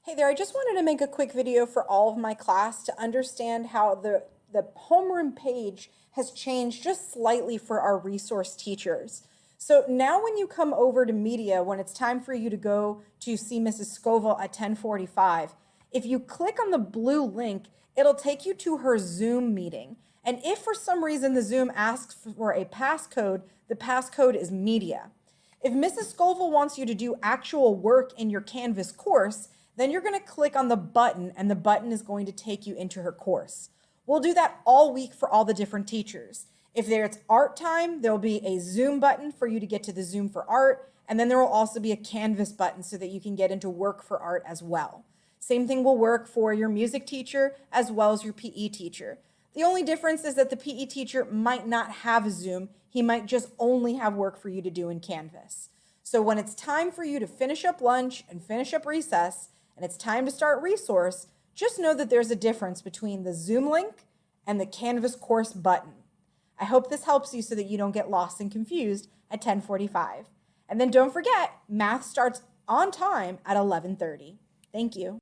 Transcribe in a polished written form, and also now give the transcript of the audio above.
Hey there, I just wanted to make a quick video for all of my class to understand how the homeroom page has changed just slightly for our resource teachers. So now when you come over to media, when it's time for you to go to see Mrs. Scoville at 10:45, if you click on the blue link, it'll take you to her Zoom meeting. And if for some reason the Zoom asks for a passcode, the passcode is media. If Mrs. Scoville wants you to do actual work in your Canvas course, then you're going to click on the button and the button is going to take you into her course. We'll do that all week for all the different teachers. If there's art time, there'll be a Zoom button for you to get to the Zoom for art, and then there will also be a Canvas button so that you can get into work for art as well. Same thing will work for your music teacher as well as your PE teacher. The only difference is that the PE teacher might not have Zoom. He might just only have work for you to do in Canvas. So when it's time for you to finish up lunch and finish up recess, and it's time to start resource, just know that there's a difference between the Zoom link and the Canvas course button. I hope this helps you so that you don't get lost and confused at 10:45. And then don't forget, math starts on time at 11:30. Thank you.